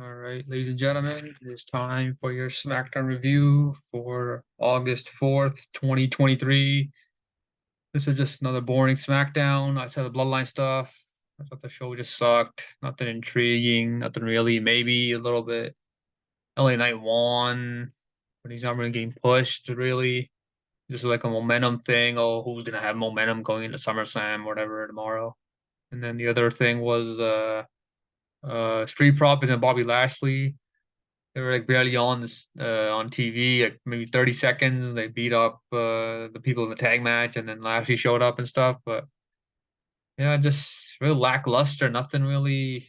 All right, ladies and gentlemen, it is time for your Smackdown review for August 4th, 2023. This was just another boring Smackdown. I said the bloodline stuff. I thought the show just sucked. Nothing intriguing, nothing really, maybe a little bit. LA Knight won, but he's not really getting pushed, really. Just like a momentum thing. Oh, who's gonna have momentum going into SummerSlam, whatever, tomorrow? And then the other thing was Street Profits and Bobby Lashley. They were like barely on TV, like maybe 30 seconds. They beat up the people in the tag match, and then Lashley showed up and stuff. But yeah, just real lackluster. Nothing really,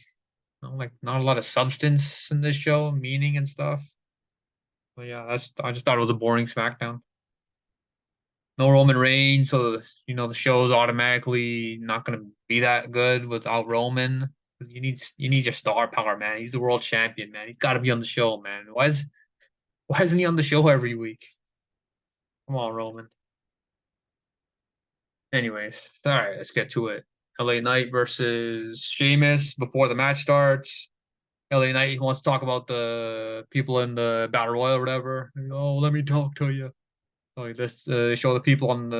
like not a lot of substance in this show, meaning and stuff. But yeah, I just thought it was a boring SmackDown. No Roman Reigns, so the show's automatically not gonna be that good without Roman. You need your star power, man. He's the world champion, man. He's got to be on the show, man. Why isn't he on the show every week? Come on, Roman. Anyways, all right, let's get to it. LA Knight versus Sheamus before the match starts. LA Knight wants to talk about the people in the Battle Royal or whatever. Oh, let me talk to you. So let's show the people on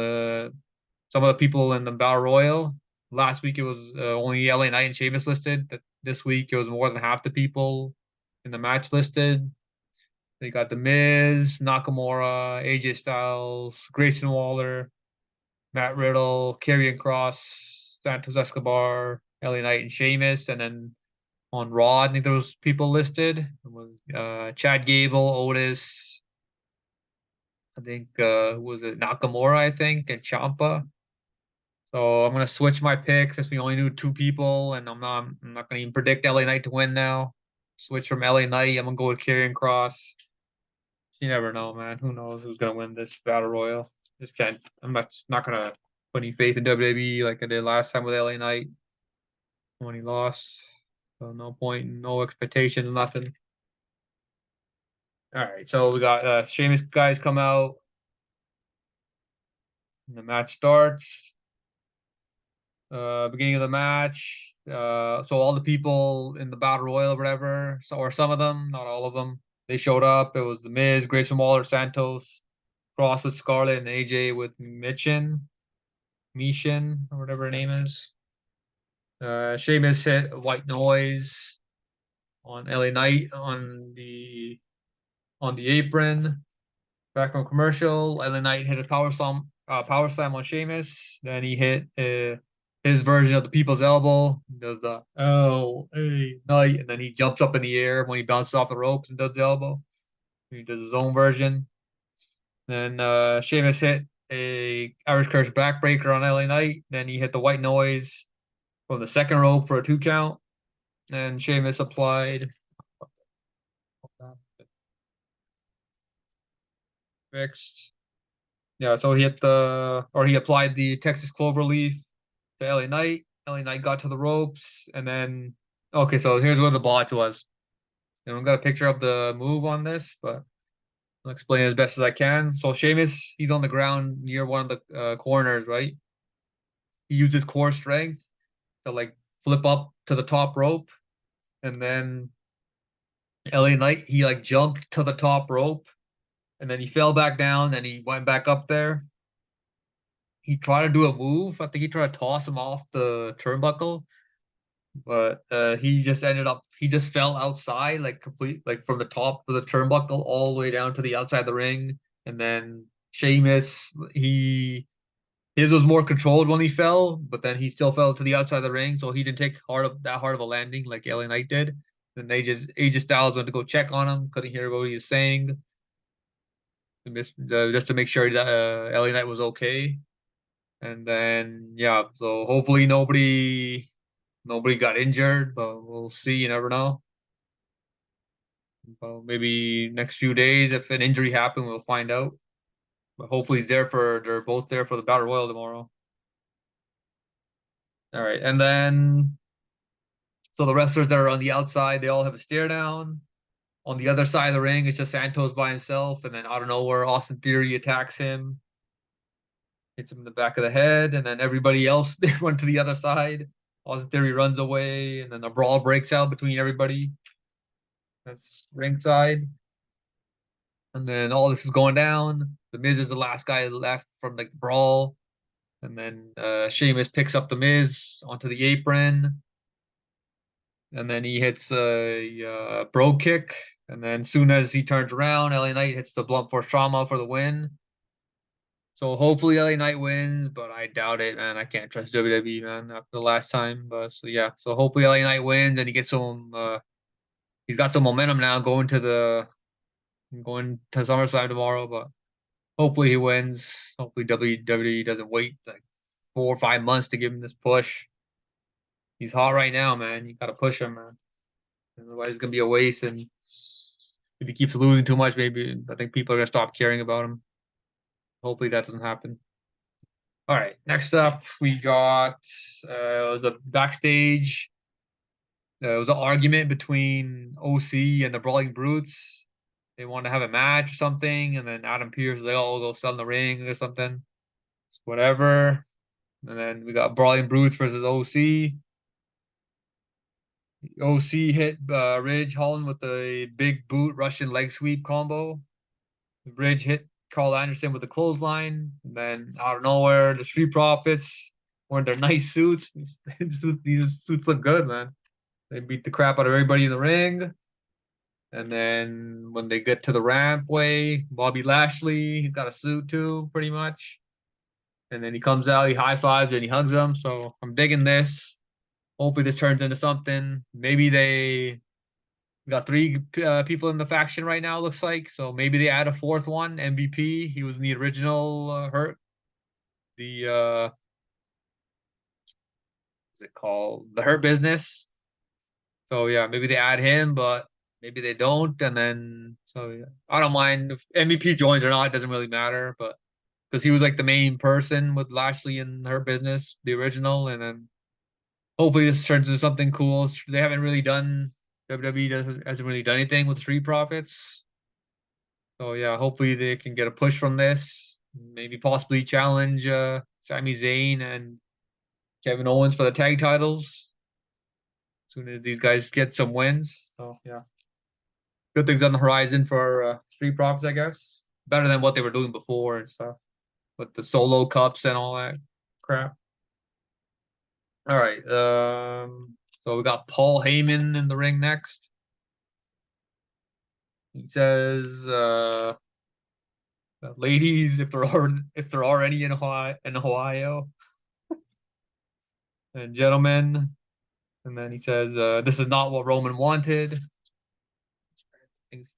some of the people in the Battle Royal. Last week it was only LA Knight and Sheamus listed. This week it was more than half the people in the match listed. They got The Miz, Nakamura, AJ Styles, Grayson Waller, Matt Riddle, Karrion Cross, Santos Escobar, LA Knight, and Sheamus. And then on Raw, I think there was people listed. It was Chad Gable, Otis, I think who was it Nakamura, I think, and Ciampa. So I'm gonna switch my picks since we only knew two people, and I'm not gonna even predict LA Knight to win now. Switch from LA Knight. I'm gonna go with Karrion Cross. You never know, man. Who knows who's gonna win this battle royal? Just can't. I'm not gonna put any faith in WWE like I did last time with LA Knight when he lost. So no point, no expectations, nothing. All right, so we got Sheamus guys come out, and the match starts. Beginning of the match. So all the people in the battle royal or whatever, or some of them, not all of them, they showed up. It was The Miz, Grayson Waller, Santos, Cross with Scarlett, and AJ with Mishin, or whatever her name is. Sheamus hit White Noise on LA Knight on the apron. Back on commercial, LA Knight hit a power slam on Sheamus. Then he hit his version of the People's Elbow. He does the LA Knight, and then he jumps up in the air when he bounces off the ropes and does the elbow. He does his own version. Then Sheamus hit a Irish Curse backbreaker on LA Knight. Then he hit the White Noise from the second rope for a 2 count. And Sheamus applied fixed. Yeah, so he applied the Texas Cloverleaf to LA Knight. LA Knight got to the ropes, and then okay, so here's where the botch was. I've got a picture of the move on this, but I'll explain it as best as I can. So Sheamus, he's on the ground near one of the corners, right? He used his core strength to like flip up to the top rope, and then LA Knight, he like jumped to the top rope, and then he fell back down, and he went back up there. He tried to do a move. I think he tried to toss him off the turnbuckle, but he just fell outside, like like from the top of the turnbuckle all the way down to the outside of the ring. And then Sheamus, his was more controlled when he fell, but then he still fell to the outside of the ring, so he didn't take hard of a landing like LA Knight did. Then AJ Styles went to go check on him, couldn't hear what he was saying, just to make sure that LA Knight was okay. And then yeah, so hopefully nobody got injured, but we'll see. You never know. Well, maybe next few days, if an injury happened, we'll find out. But hopefully, they're both there for the Battle Royal tomorrow. All right, and then so the wrestlers that are on the outside, they all have a stare down. On the other side of the ring, it's just Santos by himself, and then I don't know where Austin Theory attacks him, hits him in the back of the head, and then everybody else they run to the other side. Austin Theory runs away, and then a brawl breaks out between everybody. That's ringside. And then all this is going down. The Miz is the last guy left from like the brawl. And then Sheamus picks up the Miz onto the apron. And then he hits a bro kick. And then soon as he turns around, LA Knight hits the blunt force trauma for the win. So hopefully LA Knight wins, but I doubt it, man. I can't trust WWE, man, after the last time. But so yeah, so hopefully LA Knight wins and he gets some. He's got some momentum now going to SummerSlam tomorrow. But hopefully he wins. Hopefully WWE doesn't wait like 4 or 5 months to give him this push. He's hot right now, man. You gotta push him, man. Otherwise, it's gonna be a waste. And if he keeps losing too much, maybe I think people are gonna stop caring about him. Hopefully that doesn't happen. All right, next up we got it was a backstage. It was an argument between OC and the Brawling Brutes. They wanted to have a match or something, and then Adam Pearce was like, "Oh, we'll go sell in the ring or something." Whatever. And then we got Brawling Brutes versus OC. OC hit Ridge Holland with a big boot Russian leg sweep combo. Ridge hit Carl Anderson with a clothesline. And then out of nowhere, the Street Profits wearing their nice suits. These suits look good, man. They beat the crap out of everybody in the ring. And then when they get to the rampway, Bobby Lashley, he's got a suit too, pretty much. And then he comes out, he high fives and he hugs him. So I'm digging this. Hopefully this turns into something. Maybe they got three people in the faction right now, looks like. So maybe they add a fourth one, MVP. He was in the original Hurt. What's it called? The Hurt Business. So yeah, maybe they add him, but maybe they don't. And then so yeah, I don't mind if MVP joins or not. It doesn't really matter, but because he was like the main person with Lashley and Hurt Business, the original, and then hopefully this turns into something cool. They haven't really done WWE hasn't really done anything with Street Profits. So yeah, hopefully they can get a push from this. Maybe possibly challenge Sami Zayn and Kevin Owens for the tag titles as soon as these guys get some wins. So yeah, good things on the horizon for Street Profits, I guess. Better than what they were doing before and stuff with the solo cups and all that crap. All right. So we got Paul Heyman in the ring next. He says, "Ladies, if there are any in Ohio, and gentlemen," and then he says, "This is not what Roman wanted. This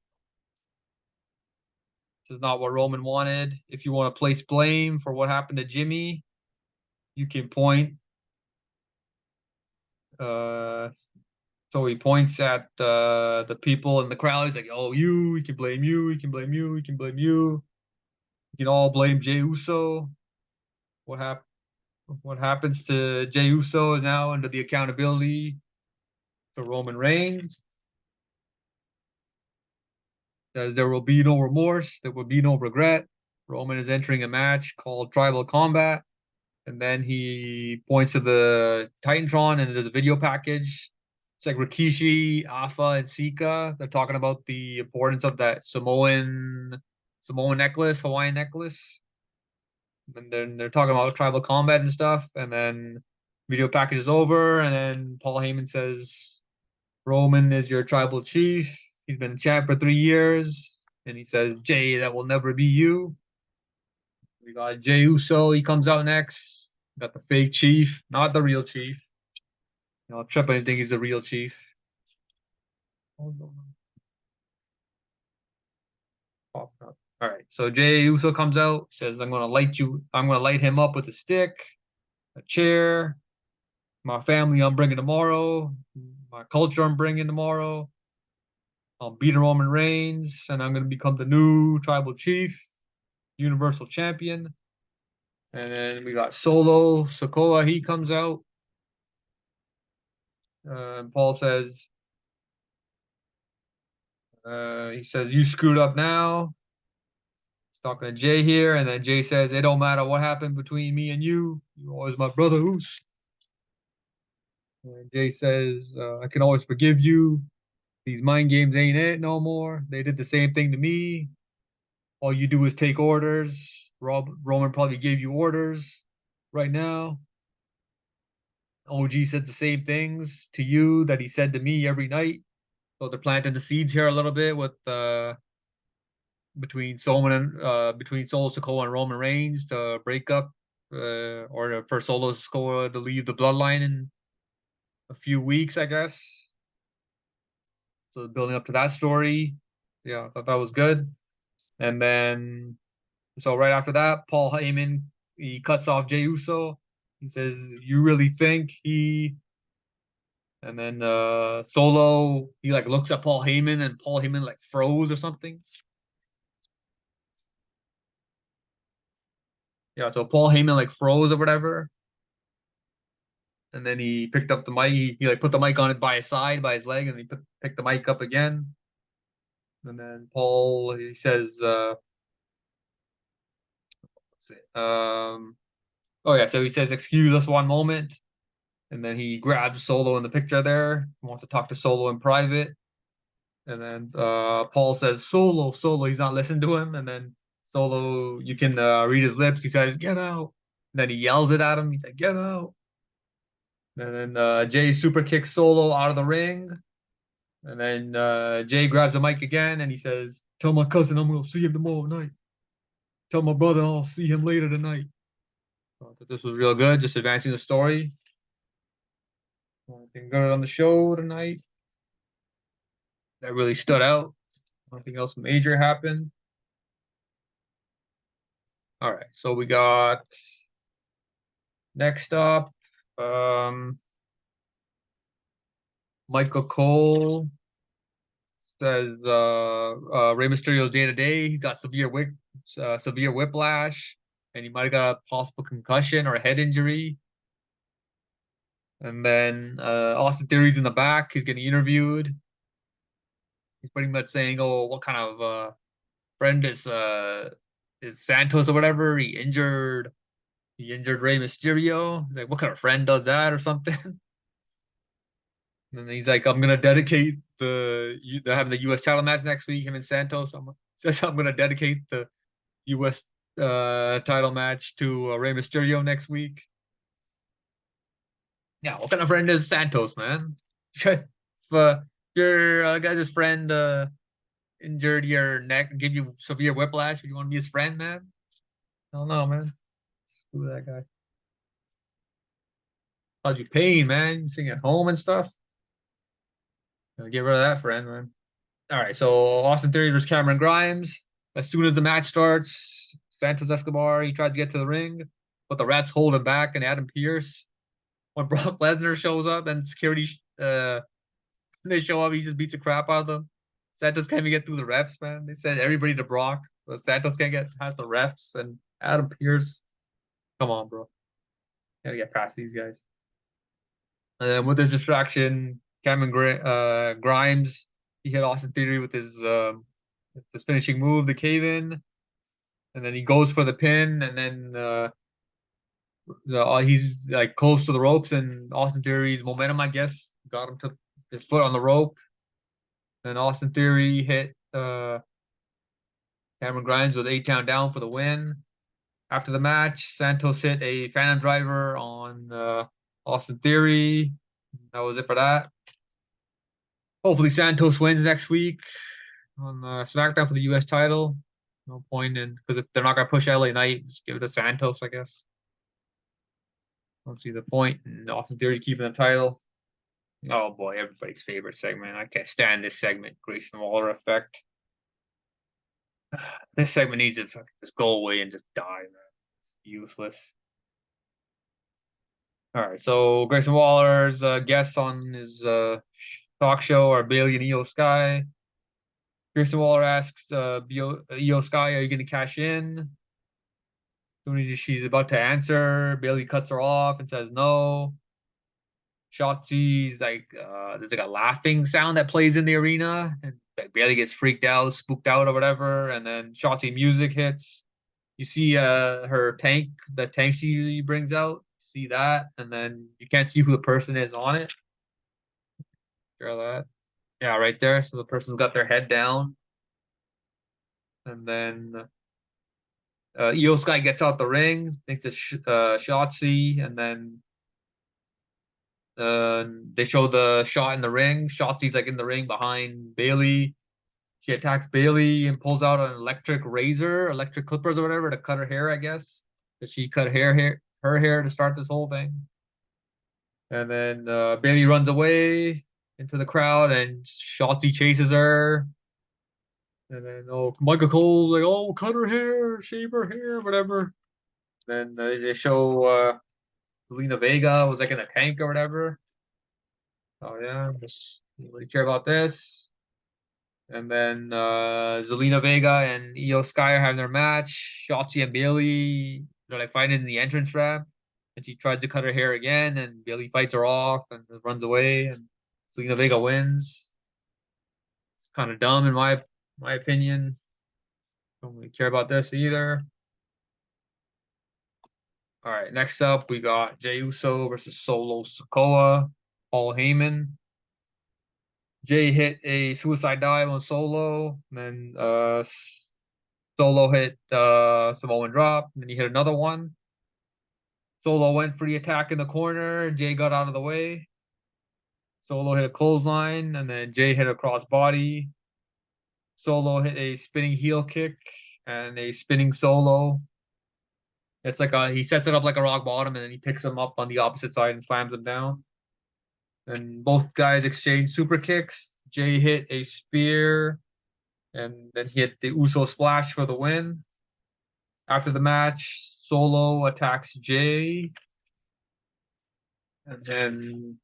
is not what Roman wanted. If you want to place blame for what happened to Jimmy, you can point." Uh, so he points at the people in the crowd. He's like, "Oh, you. We can blame you. We can blame you. We can blame you. We can all blame Jey Uso. What happened? What happens to Jey Uso is now under the accountability to Roman Reigns. Says there will be no remorse, there will be no regret. Roman is entering a match called Tribal Combat, and then he points to the Titantron, and there's a video package. It's like Rikishi, Alpha, and Sika. They're talking about the importance of that Samoan necklace, Hawaiian necklace. And then they're talking about tribal combat and stuff. And then video package is over, and then Paul Heyman says Roman is your tribal chief. He's been champ for 3 years. And he says, Jay, that will never be you. We got Jey Uso. He comes out next. Got the fake chief, not the real chief. Triple H think he's the real chief. All right. So Jey Uso comes out, says, I'm gonna light him up with a stick, a chair, my family I'm bringing tomorrow, my culture I'm bringing tomorrow. I'll beat Roman Reigns, and I'm going to become the new tribal chief, universal champion. And then we got Solo Sokoa. He comes out. And Paul says, he says, you screwed up now. He's talking to Jay here. And then Jay says, it don't matter what happened between me and you. You always my brother, Oos. And Jay says, I can always forgive you. These mind games ain't it no more. They did the same thing to me. All you do is take orders. Roman probably gave you orders right now. OG said the same things to you that he said to me every night. So they're planting the seeds here a little bit with between Solo Sikoa and Roman Reigns to break up for Solo Sikoa to leave the bloodline in a few weeks, I guess. So building up to that story. Yeah, I thought that was good. And then so right after that, Paul Heyman he cuts off Jey Uso. He says, "You really think he?" And then Solo he like looks at Paul Heyman and Paul Heyman like froze or something. Yeah, so Paul Heyman like froze or whatever. And then he picked up the mic. He like put the mic on it by his side, by his leg, and he picked the mic up again. And then Paul he says, let's see, oh yeah, so he says, "Excuse us one moment." And then he grabs Solo in the picture there. He wants to talk to Solo in private. And then Paul says, "Solo, Solo." He's not listening to him. And then Solo, you can read his lips. He says, "Get out." And then he yells it at him. He's like, "Get out." And then Jay super kicks Solo out of the ring. And then Jay grabs the mic again and he says, "Tell my cousin I'm going to see him tomorrow night. Tell my brother I'll see him later tonight." I thought this was real good, just advancing the story. Anything good on the show tonight that really stood out? Nothing else major happened. All right, so we got next up, Michael Cole says Rey Mysterio's day to day. He's got severe whiplash, and he might have got a possible concussion or a head injury. And then Austin Theory's in the back. He's getting interviewed. He's pretty much saying, "Oh, what kind of friend is Santos or whatever? He injured Rey Mysterio." He's like, "What kind of friend does that or something?" And then he's like, "I'm gonna dedicate they're having the U.S. title match next week. Him and Santos. I'm gonna dedicate the U.S. Title match to Rey Mysterio next week." Yeah, what kind of friend is Santos, man? If your guy's friend injured your neck and give you severe whiplash, you want to be his friend, man? I don't know, man. Screw that guy. Caused you pain, man. You sitting at home and stuff. Gotta get rid of that friend, man. All right, so Austin Theory versus Cameron Grimes. As soon as the match starts, Santos Escobar he tried to get to the ring, but the refs hold him back. And Adam Pearce, when Brock Lesnar shows up and security they show up, he just beats the crap out of them. Santos can't even get through the refs, man. They send everybody to Brock, but Santos can't get past the refs and Adam Pearce. Come on, bro. Gotta get past these guys. And then with his distraction, Grimes, he hit Austin Theory with his finishing move, the cave in, and then he goes for the pin, and then he's like close to the ropes, and Austin Theory's momentum, I guess, got him to his foot on the rope. And Austin Theory hit Cameron Grimes with 8 count down for the win. After the match, Santos hit a Phantom Driver on Austin Theory. That was it for that. Hopefully, Santos wins next week on Smackdown for the U.S. title. No point in because if they're not gonna push LA Knight, just give it to Santos, I guess. I don't see the point in Austin Theory keeping the title. Oh boy, everybody's favorite segment. I can't stand this segment, Grayson Waller effect. This segment needs to just go away and just die, man. It's useless. All right, so Grayson Waller's guests on his talk show are Bailey and Io Sky. Grayson Waller asks Io Sky, "Are you going to cash in?" As soon as she's about to answer, Bailey cuts her off and says no. Shotzi's like, there's like a laughing sound that plays in the arena, and like Bailey gets freaked out, spooked out, or whatever. And then Shotzi music hits. You see the tank she usually brings out. See that, and then you can't see who the person is on it. Hear that? Yeah, right there. So the person's got their head down, and then Io Sky gets out the ring, thinks it's Shotzi, and then they show the shot in the ring. Shotzi's like in the ring behind Bailey. She attacks Bailey and pulls out an electric razor, electric clippers or whatever to cut her hair, I guess. Because she cut her hair to start this whole thing. And then Bailey runs away into the crowd, and Shotzi chases her. And then Michael Cole like, oh, cut her hair, shave her hair, whatever. Then they show Zelina Vega was like in a tank or whatever. Oh yeah, just you really care about this. And then Zelina Vega and Io Sky are having their match. Shotzi and Bailey, they're like fighting in the entrance ramp. And she tries to cut her hair again, and Bailey fights her off and just runs away. And Zelina Vega wins. It's kind of dumb in my opinion. Don't really care about this either. All right, next up we got Jey Uso versus Solo Sikoa, Paul Heyman. Jay hit a suicide dive on Solo, and then Solo hit Samoan drop, and then he hit another one. Solo went for the attack in the corner. Jay got out of the way. Solo hit a clothesline, and then Jay hit a crossbody. Solo hit a spinning heel kick and a spinning solo. It's like he sets it up like a rock bottom, and then he picks him up on the opposite side and slams him down. And both guys exchange super kicks. Jay hit a spear, and then he hit the Uso splash for the win. After the match, Solo attacks Jay, and then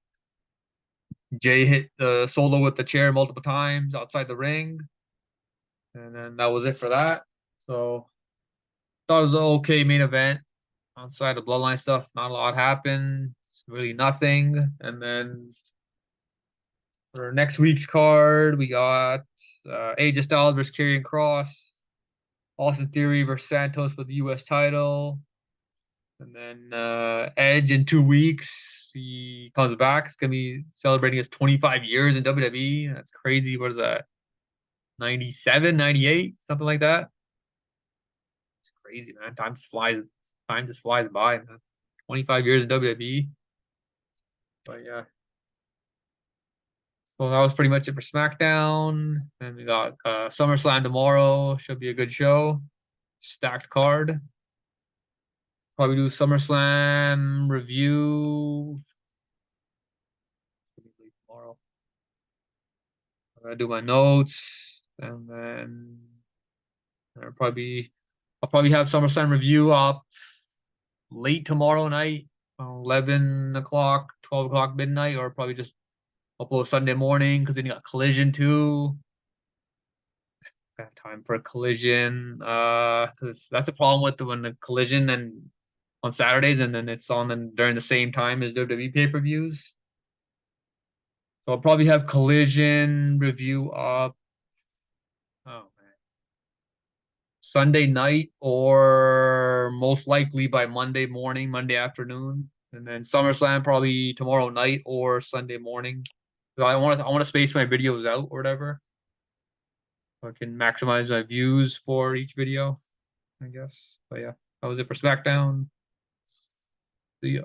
Jay hit Solo with the chair multiple times outside the ring, and then that was it for that. So thought it was an okay main event. Outside the bloodline stuff, not a lot happened. Really nothing. And then for next week's card, we got AJ Styles versus Karrion Kross, Austin Theory versus Santos for the U.S. title, and then Edge in 2 weeks. He comes back. It's gonna be celebrating his 25 years in WWE. That's crazy. What is that? 97, 98, something like that. It's crazy, man. Time just flies. Time just flies by, man. 25 years in WWE. But yeah. Well, that was pretty much it for SmackDown. And we got SummerSlam tomorrow. Should be a good show. Stacked card. Probably do SummerSlam review tomorrow. I'm gonna do my notes, and then I'll probably have SummerSlam review up late tomorrow night, 11 o'clock, 12 o'clock midnight, or probably just upload Sunday morning because then you got Collision too. Got time for a Collision, because that's the problem with when the Collision and on Saturdays, and then it's on during the same time as WWE pay-per-views. So I'll probably have Collision review up. Oh man. Sunday night or most likely by Monday morning, Monday afternoon, and then SummerSlam probably tomorrow night or Sunday morning. So I want to space my videos out or whatever. So I can maximize my views for each video, I guess. But yeah, that was it for SmackDown. See ya.